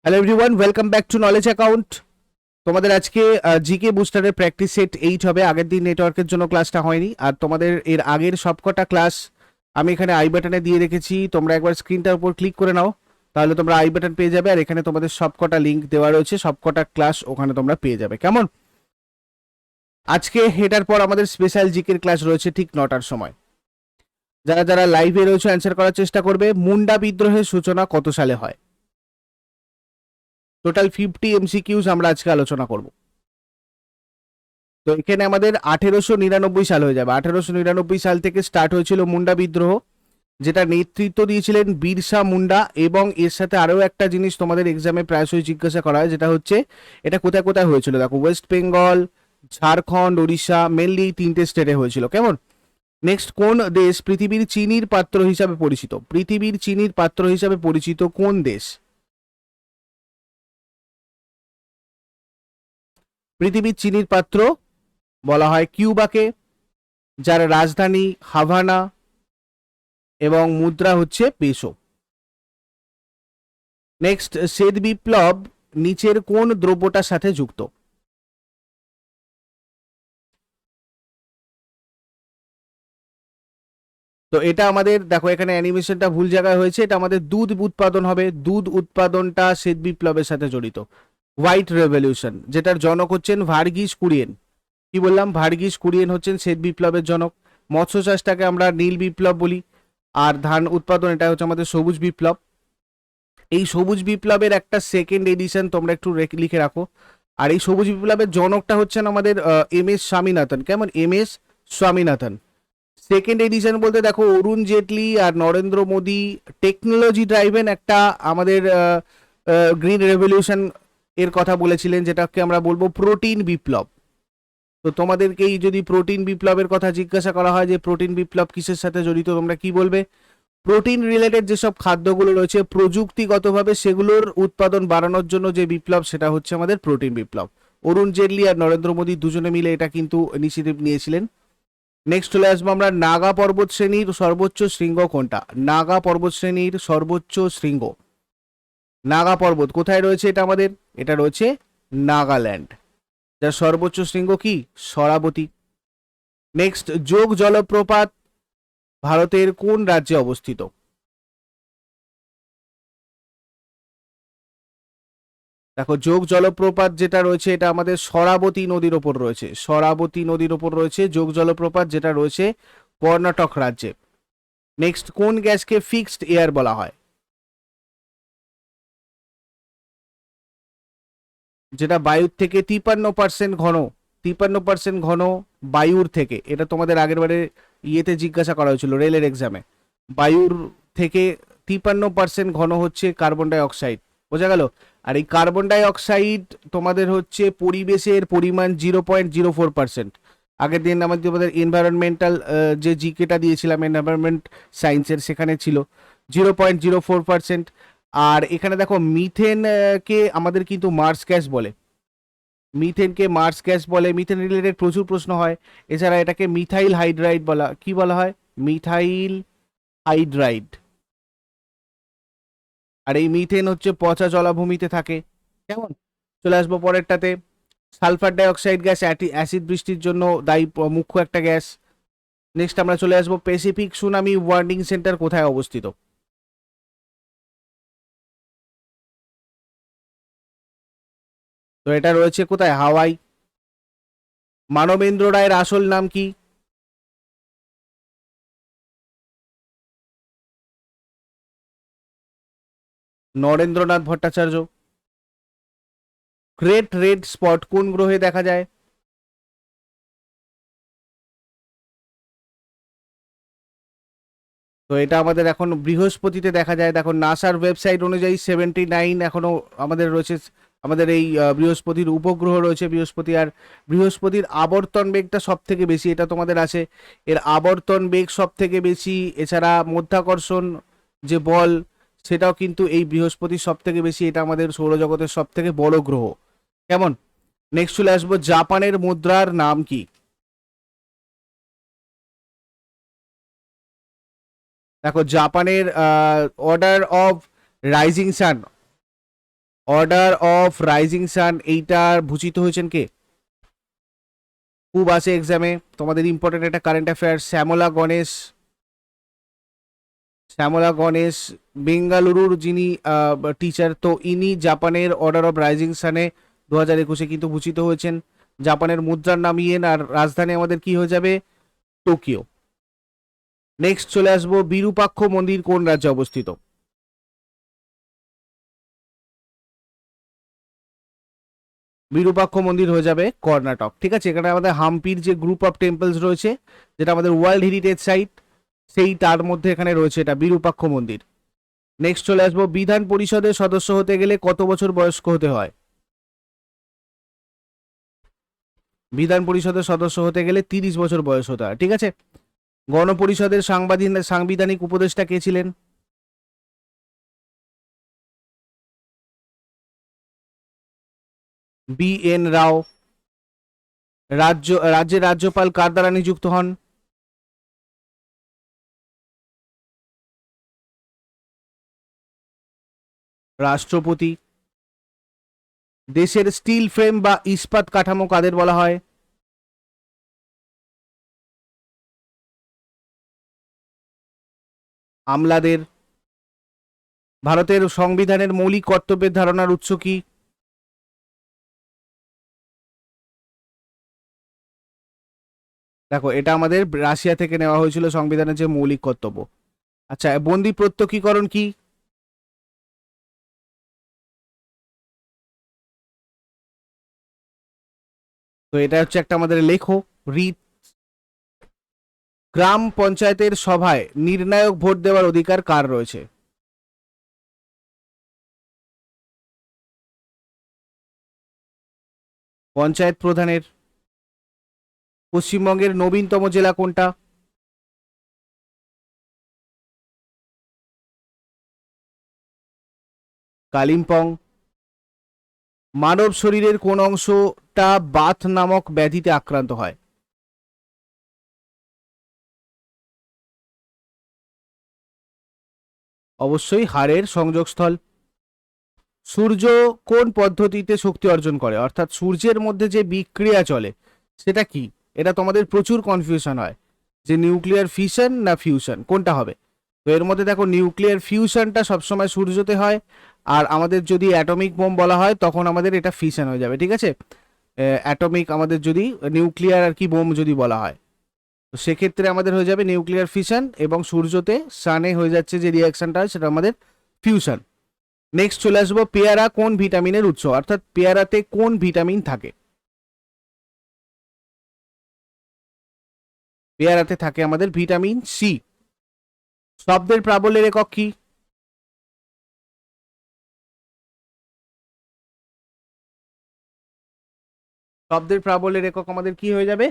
Hello everyone, welcome back to knowledge account. তোমাদের আজকে GK বুস্টারের practice set 8 হবে। আগের দিন নেটওয়ার্কের জন্য ক্লাসটা হয়নি, আর তোমাদের এর আগের সবকটা ক্লাস আমি এখানে আই বাটনে দিয়ে রেখেছি। তোমরা একবার স্ক্রিনটার উপর ক্লিক করে নাও, তাহলে তোমরা আই বাটন পেয়ে যাবে। আর এখানে তোমাদের সবকটা লিঙ্ক দেওয়া রয়েছে, সবকটা ক্লাস ওখানে তোমরা পেয়ে যাবে। কেমন? আজকে এটার পর আমাদের স্পেশাল জিকের ক্লাস রয়েছে ঠিক 9টার সময়। যারা যারা লাইভে রয়েছে অ্যান্সার করার চেষ্টা করবে। মুন্ডা বিদ্রোহের সূচনা কত সালে হয়? টোটাল 50 এমসিকিউজ আমরা আজকে আলোচনা করব। তো এখানে আমাদের 1899 সাল হয়ে যাবে। 1899 সাল থেকে স্টার্ট হয়েছিল মুন্ডা বিদ্রোহ, যেটা নেতৃত্ব দিয়েছিলেন বিরসা মুন্ডা। এবং এর সাথে আরও একটা জিনিস তোমাদের এক্সামে প্রায়শই জিজ্ঞাসা করা হয়, যেটা হচ্ছে এটা কোথায় কোথায় হয়েছিল। দেখো, ওয়েস্ট বেঙ্গল, ঝাড়খণ্ড, উড়িষ্যা, মেনলি এই তিনটে স্টেটে হয়েছিল। কেমন? নেক্সট, কোন দেশ পৃথিবীর চিনির পাত্র হিসাবে পরিচিত? পৃথিবীর চিনির পাত্র হিসাবে পরিচিত কোন দেশ? পৃথিবীর চিনির পাত্র বলা হয় কিউবাকে, যার রাজধানী হাভানা এবং মুদ্রা হচ্ছে পেসো। নেক্সট, শ্বেত বিপ্লব নিচের কোন দ্রব্যটার সাথে যুক্ত? তো এটা আমাদের, দেখো এখানে অ্যানিমেশনটা ভুল জায়গায় হয়েছে, এটা আমাদের দুধ উৎপাদন হবে। দুধ উৎপাদনটা শ্বেত বিপ্লবের সাথে জড়িত। হোয়াইট রেভলিউশন, যেটার জনক হচ্ছেন ভার্গিস কুরিয়েন। কি বললাম? ভার্গিস কুরিয়েন হচ্ছেন শ্বেত বিপ্লবের জনক। মৎস্য চাষটাকে আমরা নীল বিপ্লব বলি, আর ধান উৎপাদন এটা হচ্ছে আমাদের সবুজ বিপ্লব। এই সবুজ বিপ্লবের একটা সেকেন্ড এডিশন তোমরা একটু লিখে রাখো। আর এই সবুজ বিপ্লবের জনকটা হচ্ছেন আমাদের এম এস স্বামীনাথন। কেমন? M S Swaminathan. Second edition বলতে দেখো, অরুণ জেটলি আর নরেন্দ্র মোদী টেকনোলজি ড্রাইভেন একটা আমাদের গ্রিন রেভলিউশন এর কথা বলেছিলেন, যেটাকে আমরা বলবো প্রোটিন বিপ্লব। তো তোমাদেরকেই যদি প্রোটিন বিপ্লবের কথা জিজ্ঞাসা করা হয় যে প্রোটিন বিপ্লব কিসের সাথে জড়িত, তোমরা কি বলবে? প্রোটিন রিলেটেড যেসব খাদ্যগুলো রয়েছে প্রযুক্তিগতভাবে সেগুলোর উৎপাদন বাড়ানোর জন্য যে বিপ্লব, সেটা হচ্ছে আমাদের প্রোটিন বিপ্লব। অরুণ জেটলি আর নরেন্দ্র মোদী দুজনে মিলে এটা কিন্তু ইনিশিয়েটিভ নিয়েছিলেন। নেক্সট চলে আসবো আমরা, নাগা পর্বত শ্রেণীর সর্বোচ্চ শৃঙ্গ কোনটা? নাগা পর্বত শ্রেণীর সর্বোচ্চ শৃঙ্গ, নাগা পর্বত কোথায় রয়েছে? এটা আমাদের, এটা রয়েছে নাগাল্যান্ড। যার সর্বোচ্চ শৃঙ্গ কি? শরাবতী। নেক্সট, যোগ জলপ্রপাত ভারতের কোন রাজ্যে অবস্থিত? দেখো, যোগ জলপ্রপাত যেটা রয়েছে এটা আমাদের শরাবতী নদীর ওপর রয়েছে। শরাবতী নদীর ওপর রয়েছে যোগ জলপ্রপাত, যেটা রয়েছে কর্ণাটক রাজ্যে। নেক্সট, কোন গ্যাসকে ফিক্সড এয়ার বলা হয়? যেটা বায়ুর থেকে 53% ঘন, 53% ঘন বায়ুর থেকে। এটা তোমাদের আগের বারে ইয়েতে জিজ্ঞাসা করা হয়েছিল রেলের এক্সামে। বায়ুর থেকে 53% ঘন হচ্ছে কার্বন ডাই অক্সাইড। বোঝা গেল? আর এই কার্বন ডাই অক্সাইড তোমাদের হচ্ছে পরিবেশের পরিমাণ 0.04%। আগের দিন আমাদের এনভায়রনমেন্টাল যে জিকেটা দিয়েছিলাম এনভায়রনমেন্ট সায়েন্সের, সেখানে ছিল 0.04%। আর এখানে দেখো, মিথেন কে আমাদের কিন্তু মার্স গ্যাস বলে। মিথেনকে মার্স গ্যাস বলে। মিথেন রিলেটেড প্রচুর প্রশ্ন হয়। এছাড়া এটাকে মিথাইল হাইড্রাইড বলা, কি বলা হয়? Methyl hydride. আর এই মিথেন হচ্ছে পচা জলাভূমিতে থাকে। কেমন? চলে আসবো পরেরটাতে, সালফার ডাইঅক্সাইড গ্যাস অ্যাসিড বৃষ্টির জন্য দায়ী মুখ্য একটা গ্যাস। নেক্সট আমরা চলে আসবো, প্যাসিফিক সুনামি ওয়ার্নিং সেন্টার কোথায় অবস্থিত? তো এটা রয়েছে কোথায়? হাওয়াই। মানবেন্দ্র রায়ের আসল নাম কি? Narendranath Bhattacharya. Great red spot কোন গ্রহে দেখা যায়? তো এটা আমাদের এখন বৃহস্পতিতে দেখা যায়। দেখো, নাসার ওয়েবসাইট অনুযায়ী 79 এখনো আমাদের রয়েছে। আমাদের এই বৃহস্পতির উপগ্রহ রয়েছে বৃহস্পতি। আর বৃহস্পতির আবর্তন বেগটা সব থেকে বেশি, এটা তোমাদের আছে। এর আবর্তন বেগ সব থেকে বেশি। এছাড়া মধ্যাকর্ষণ যে বল, সেটাও কিন্তু এই বৃহস্পতির সব থেকে বেশি। এটা আমাদের সৌরজগতের সব থেকে বড় গ্রহ। কেমন? নেক্সট চলে আসবো, জাপানের মুদ্রার নাম কি? দেখো, জাপানের order of rising sun, order of rising sun এইটার ভূষিত হয়েছেন কে? খুব আসে এক্সামে, তোমাদের ইম্পর্টেন্ট একটা কারেন্ট অ্যাফেয়ার। শ্যামলা গণেশ বেঙ্গালুরুর যিনি টিচার, তো ইনি জাপানের অর্ডার অফ রাইজিং সানে 2021 কিন্তু ভূষিত হয়েছেন। জাপানের মুদ্রার নাম ইয়েন, আর রাজধানী আমাদের কি হয়ে যাবে? টোকিও। নেক্সট চলে আসবো, বিরূপাক্ষ মন্দির কোন রাজ্যে অবস্থিত? বিরূপাক্ষ মন্দির হয়ে যাবে কর্ণাটক। ঠিক আছে, এখানে আমাদের হাম্পির যে গ্রুপ অফ টেম্পলস রয়েছে, যেটা আমাদের ওয়ার্ল্ড হেরিটেজ সাইট, সেই তার মধ্যে এখানে রয়েছে এটা বিরূপাক্ষ মন্দির। নেক্সট চলে আসবো, বিধান পরিষদের সদস্য হতে গেলে কত বছর বয়স্ক হতে হয়? বিধান পরিষদের সদস্য হতে গেলে 30 বছর বয়স হতে হয়। ঠিক আছে, গণপরিষদের সাংবিধানিক উপদেষ্টা কে ছিলেন? বি.এন. রাও। রাজ্যের রাজ্যপাল কার দ্বারা নিযুক্ত হন? রাষ্ট্রপতি। দেশের স্টিল ফ্রেম বা ইস্পাত কাঠামো কাদের বলা হয়? আমলাদের। ভারতের সংবিধানের মৌলিক কর্তব্যের ধারণার উৎস কি? দেখো, এটা আমাদের রাশিয়া থেকে নেওয়া হয়েছিল সংবিধানের যে মৌলিক কর্তব্য। আচ্ছা, বন্দি প্রত্যক্ষীকরণ কি? তো এটা হচ্ছে একটা আমাদের লেখো রিট। গ্রাম পঞ্চায়েতের সভায় নির্ণায়ক ভোট দেওয়ার অধিকার কার রয়েছে? পঞ্চায়েত প্রধানের। পশ্চিমবঙ্গের নবীনতম জেলা কোনটা? কালিম্পং। মানব শরীরের কোন অংশটা বাত নামক ব্যাধিতে আক্রান্ত হয়? অবশ্যই হাড়ের সংযোগস্থল। সূর্য কোন পদ্ধতিতে শক্তি অর্জন করে, অর্থাৎ সূর্যের মধ্যে যে বিক্রিয়া চলে সেটা কি? এটা তোমাদের প্রচুর কনফিউশন হয় যে নিউক্লিয়ার ফিশন না ফিউশন কোনটা হবে। তো এর মধ্যে দেখো, নিউক্লিয়ার ফিউশনটা সবসময় সূর্যতে হয়, আর আমাদের যদি অ্যাটমিক বোম বলা হয় তখন আমাদের এটা ফিশন হয়ে যাবে। ঠিক আছে, অ্যাটমিক আমাদের যদি নিউক্লিয়ার আর কি বোম যদি বলা হয়, তো সেক্ষেত্রে আমাদের হয়ে যাবে নিউক্লিয়ার ফিশন, এবং সূর্যতে সানে হয়ে যাচ্ছে যে রিয়াকশনটা হয় সেটা আমাদের ফিউশন। নেক্সট চলে আসবো, পেয়ারা কোন ভিটামিনের উৎস, অর্থাৎ পেয়ারাতে কোন ভিটামিন থাকে? পেয়ারাতে থাকে আমাদের ভিটামিন সি। শব্দের প্রাবল্যের একক কি? শব্দের প্রাবল্যের একক আমাদের কি হয়ে যাবে?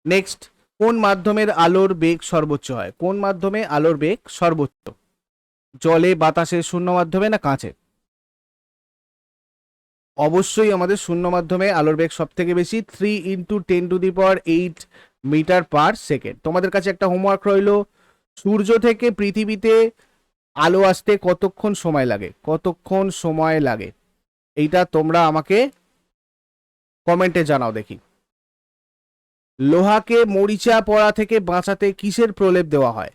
নেক্সট, কোন মাধ্যমের আলোর বেগ সর্বোচ্চ হয়? কোন মাধ্যমে আলোর বেগ সর্বোচ্চ? জলে, বাতাসে, শূন্য মাধ্যমে না কাঁচে? অবশ্যই আমাদের শূন্য মাধ্যমে আলোর বেগ সব থেকে বেশি, 3 × 10⁸ তোমাদের কাছে একটা হোমওয়ার্ক রইলো, সূর্য থেকে পৃথিবীতে আলো আসতে কতক্ষণ সময় লাগে? কতক্ষণ সময় লাগে এইটা তোমরা আমাকে কমেন্টে জানাও দেখি। লোহাকে মরিচা পড়া থেকে বাঁচাতে কিসের প্রলেপ দেওয়া হয়?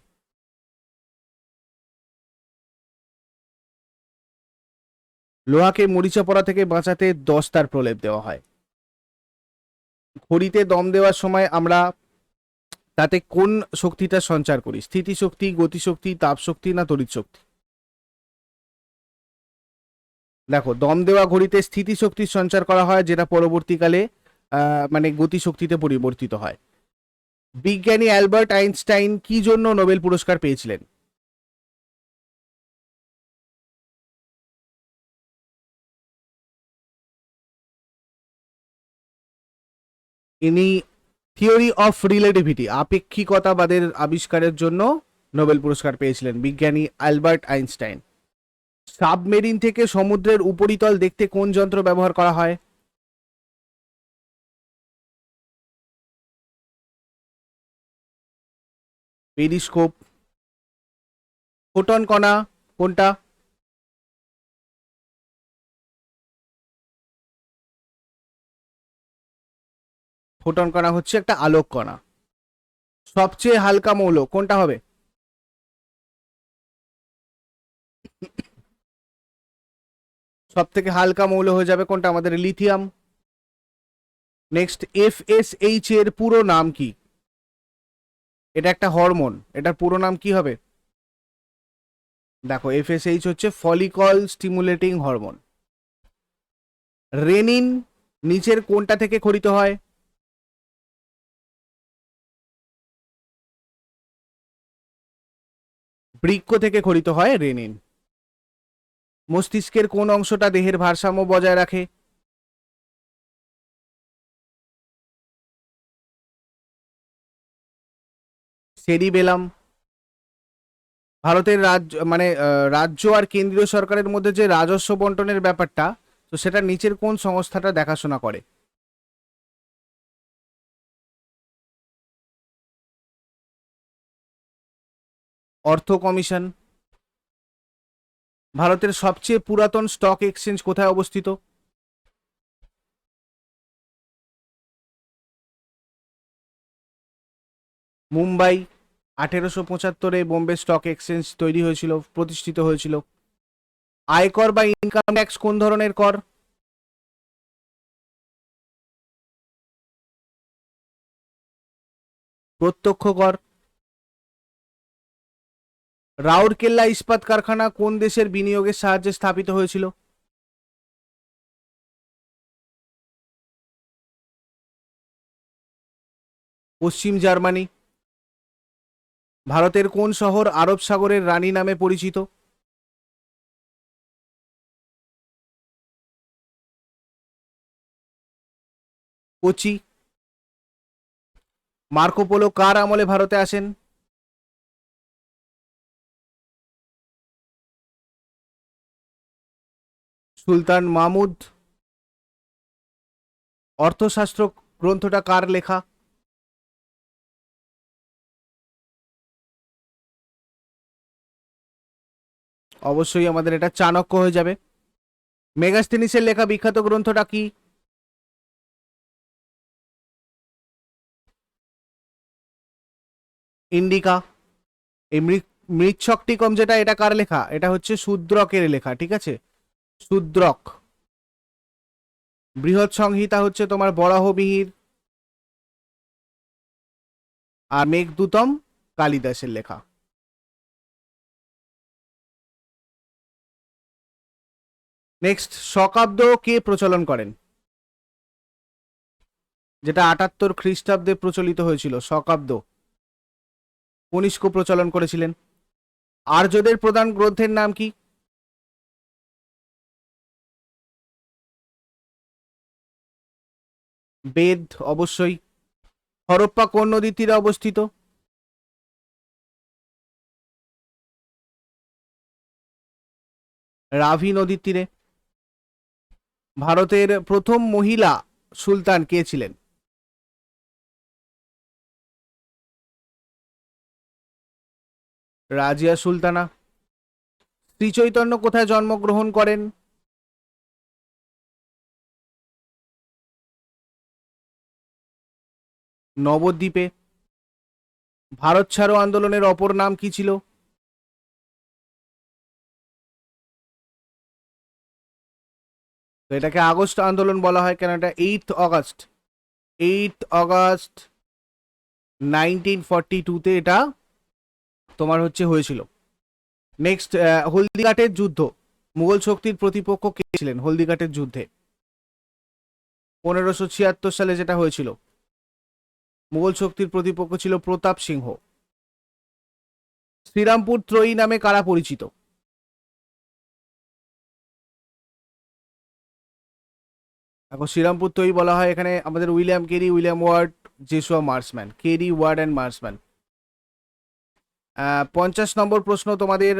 লোহাকে মরিচা পড়া থেকে বাঁচাতে দস্তার প্রলেপ দেওয়া হয়। ঘড়িতে দম দেওয়ার সময় আমরা তাতে কোন শক্তিটা সঞ্চার করি? স্থিতিশক্তি, গতিশক্তি, তাপশক্তি না তড়িৎ শক্তি? দেখো, দম দেওয়া ঘড়িতে স্থিতিশক্তির সঞ্চার করা হয়, যেটা পরবর্তীকালে মানে গতিশক্তিতে পরিবর্তিত হয়। বিজ্ঞানী অ্যালবার্ট আইনস্টাইন কি জন্য নোবেল পুরস্কার পেয়েছিলেন? ইনি থিওরি অফ রিলেটিভিটি, আপেক্ষিকতাবাদের আবিষ্কারের জন্য নোবেল পুরস্কার পেয়েছিলেন বিজ্ঞানী অ্যালবার্ট আইনস্টাইন। সাবমেরিন থেকে সমুদ্রের উপরিতল দেখতে কোন যন্ত্র ব্যবহার করা হয়? পেরিস্কোপ। ফোটন কণা কোনটা? ফোটন কণা হচ্ছে একটা আলোক কণা। সবচেয়ে হালকা মৌল কোনটা হবে? সব থেকে হালকা মৌল হয়ে যাবে কোনটা? আমাদের লিথিয়াম। নেক্সট, এফএসএইচ এর পুরো নাম কি? এটা একটা হরমোন, এটার পুরো নাম কি হবে? দেখো, এফএসএইচ হচ্ছে ফলিকল স্টিমুলেটিং হরমোন। রেনিন নিচের কোনটা থেকে খরিত হয়? বৃক্ক থেকে খরিত হয় রেনিন। মস্তিষ্কের কোন অংশটা দেহের ভারসাম্য বজায় রাখে? সেরিবেলাম। ভারতের রাজ্য মানে রাজ্য আর কেন্দ্রীয় সরকারের মধ্যে যে রাজস্ব বন্টনের ব্যাপারটা, তো সেটা নিচের কোন সংস্থাটা দেখাশোনা করে? অর্থ কমিশন। ভারতের সবচেয়ে পুরাতন স্টক এক্সচেঞ্জ কোথায় অবস্থিত? মুম্বাই। 1875-এ বোম্বে স্টক এক্সচেঞ্জ তৈরি হয়েছিল, প্রতিষ্ঠিত হয়েছিল। আয়কর বা ইনকাম ট্যাক্স কোন ধরনের কর? প্রত্যক্ষ কর। রাউরকেল্লা ইস্পাত কারখানা কোন দেশের বিনিয়োগের সাহায্যে স্থাপিত হয়েছিল? পশ্চিম জার্মানি। ভারতের কোন শহর আরব সাগরের রানী নামে পরিচিত? কোচি। মার্কোপোলো কার আমলে ভারতে আসেন? সুলতান মাহমুদ। অর্থশাস্ত্র গ্রন্থটা কার লেখা? অবশ্যই আমাদের এটা চাণক্য হয়ে যাবে। মেগাস্থেনিসের লেখা বিখ্যাত গ্রন্থটা কি? ইন্ডিকা। এই মৃচ্ছকটিকম যেটা, এটা কার লেখা? এটা হচ্ছে শূদ্রকের লেখা, ঠিক আছে, শূদ্রক। বৃহৎ সংহিতা হচ্ছে তোমার বরাহমিহির। আর মেঘদূতম কালিদাসের লেখা। নেক্সট, শকাব্দ কে প্রচলন করেন? যেটা 78 খ্রিস্টাব্দে প্রচলিত হয়েছিল, শকাব্দ কনিষ্ক প্রচলন করেছিলেন। আর্যদের প্রধান গ্রন্থের নাম কি? বেদ, অবশ্যই। হরপ্পা কোন নদীর তীরে অবস্থিত? রাভি নদীর তীরে। ভারতের প্রথম মহিলা সুলতান কে ছিলেন? রাজিয়া সুলতানা। শ্রী চৈতন্য কোথায় জন্মগ্রহণ করেন? নবদ্বীপে। ভারত ছাড়ো আন্দোলনের অপর নাম কি ছিল? তো এটাকে আগস্ট আন্দোলন বলা হয় কেন? এটা 8 আগস্ট, 8 আগস্ট 1942-তে এটা তোমার হচ্ছে হয়েছিল। নেক্সট, হলদিঘাটের যুদ্ধ, মুঘল শক্তির প্রতিপক্ষ কে ছিলেন হলদিঘাটের যুদ্ধে? 1576 সালে যেটা হয়েছিল, মুঘল শক্তির প্রতিপক্ষ ছিল প্রতাপ সিংহ। শ্রীরামপুর ত্রয়ী নামে কারা পরিচিত? এখন শ্রীরামপুর ত্রয়ী বলা হয় এখানে আমাদের William Carey, William Ward, Joshua Marshman, Carey, Ward and Marshman. 50 number প্রশ্ন তোমাদের,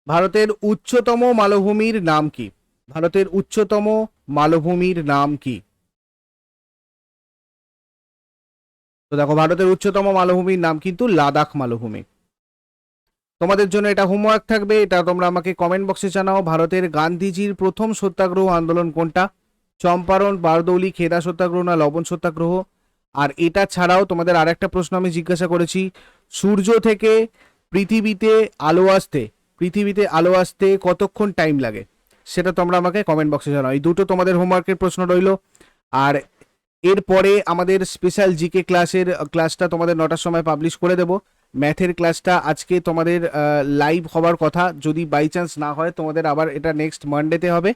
ভারতের উচ্চতম মালভূমির নাম কি? ভারতের উচ্চতম মালভূমির নাম কি? তো দেখো, ভারতের উচ্চতম মালভূমির নাম কিন্তু লাদাখ মালভূমি। তোমাদের জন্য এটা হোমওয়ার্ক থাকবে, এটা তোমরা আমাকে কমেন্ট বক্সে জানাও। ভারতের গান্ধীজির প্রথম সত্যাগ্রহ আন্দোলন কোনটা? চম্পারণ, বারদৌলি, খেদা সত্যাগ্রহ না লবণ সত্যাগ্রহ। আর এটা ছাড়াও তোমাদের আরেকটা প্রশ্ন আমি জিজ্ঞাসা করেছি, সূর্য থেকে পৃথিবীতে আলো আসতে কতক্ষণ টাইম লাগে, সেটা তোমরা আমাকে কমেন্ট বক্সে জানাও। এই দুটো তোমাদের হোমওয়ার্কের প্রশ্ন রইলো। আর এরপরে আমাদের স্পেশাল জিকে ক্লাসটা তোমাদের 9টার সময় পাবলিশ করে দেবো। ম্যাথের ক্লাসটা আজকে তোমাদের লাইভ হওয়ার কথা, যদি বাই চান্স না হয় তোমাদের আবার এটা নেক্সট মানডেতে হবে।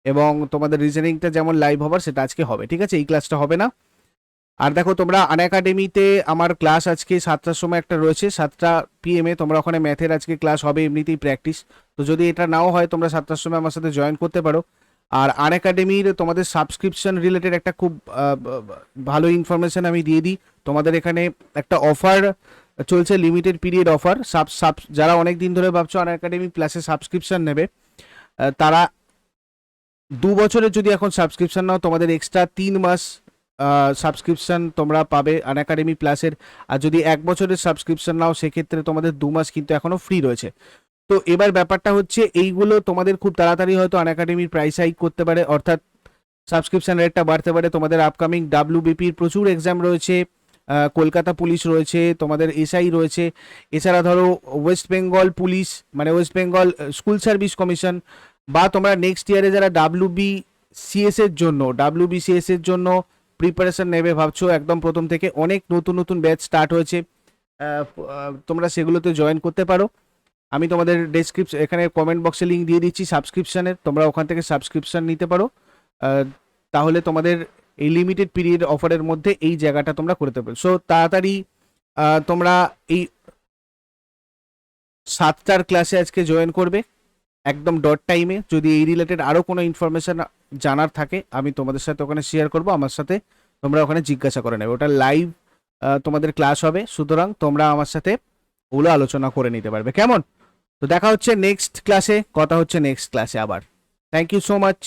এবং তোমাদের রিজনিংটা যেমন লাইভ হবার সেটা আজকে হবে, ঠিক আছে, এই ক্লাসটা হবে না। আর দেখো তোমরা আনএকাডেমিতে আমার ক্লাস আজকে 7টার সময় একটা রয়েছে, 7টা PM তোমরা ওখানে ম্যাথের আজকে ক্লাস হবে, এমনিতেই প্র্যাকটিস। তো যদি এটা নাও হয় তোমরা 7টার সময় আমার সাথে জয়েন করতে পারো। আর আনএকাডেমির তোমাদের সাবস্ক্রিপশন রিলেটেড একটা খুব ভালো ইনফরমেশন আমি দিয়ে দিই। তোমাদের এখানে একটা অফার চলছে, লিমিটেড পিরিয়ড অফার। যারা অনেক দিন ধরে ভাবছো আনএকাডেমি প্লাসে সাবস্ক্রিপশন নেবে, তারা 2 বছরের যদি এখন সাবস্ক্রিপশন নাও, তোমাদের এক্সট্রা 3 মাস সাবস্ক্রিপশন তোমরা পাবে আনএকাডেমি প্লাসের। আর যদি 1 বছরের সাবস্ক্রিপশন নাও সেক্ষেত্রে তোমাদের 2 মাস কিন্তু এখনো ফ্রি রয়েছে। তো এবার ব্যাপারটা হচ্ছে এইগুলো তোমাদের খুব তাড়াতাড়ি হয়তো আনএকাডেমির প্রাইস হাইক করতে পারে, অর্থাৎ সাবস্ক্রিপশন রেটটা বাড়তে পারে। তোমাদের আপকামিং WBPর প্রচুর এক্সাম রয়েছে, কলকাতা পুলিশ রয়েছে, তোমাদের SI রয়েছে, এছাড়া ধরো ওয়েস্ট বেঙ্গল পুলিশ মানে West Bengal school service commission, বা তোমরা নেক্সট ইয়ারে যারা WBCS এর জন্য প্রিপারেশন নেবে ভাবছো একদম প্রথম থেকে, অনেক নতুন নতুন ব্যাচ স্টার্ট হয়েছে, তোমরা সেগুলোতে জয়েন করতে পারো। আমি তোমাদের এখানে কমেন্ট বক্সে লিঙ্ক দিয়ে দিচ্ছি সাবস্ক্রিপশনের, তোমরা ওখান থেকে সাবস্ক্রিপশন নিতে পারো। তাহলে তোমাদের এই লিমিটেড পিরিয়ড অফারের মধ্যে এই জায়গাটা তোমরা করতে পারো। সো তাড়াতাড়ি তোমরা এই 7টার ক্লাসে আজকে জয়েন করবে একদম ডট টাইমে। যদি এই রিলেটেড আরও কোনো ইনফরমেশন জানার থাকে আমি তোমাদের সাথে ওখানে শেয়ার করবো, আমার সাথে তোমরা ওখানে জিজ্ঞাসা করে নেবে। ওটা লাইভ তোমাদের ক্লাস হবে, সুতরাং তোমরা আমার সাথে ওগুলো আলোচনা করে নিতে পারবে, কেমন? তো দেখা হচ্ছে নেক্সট ক্লাসে, কথা হচ্ছে নেক্সট ক্লাসে আবার। Thank you so much.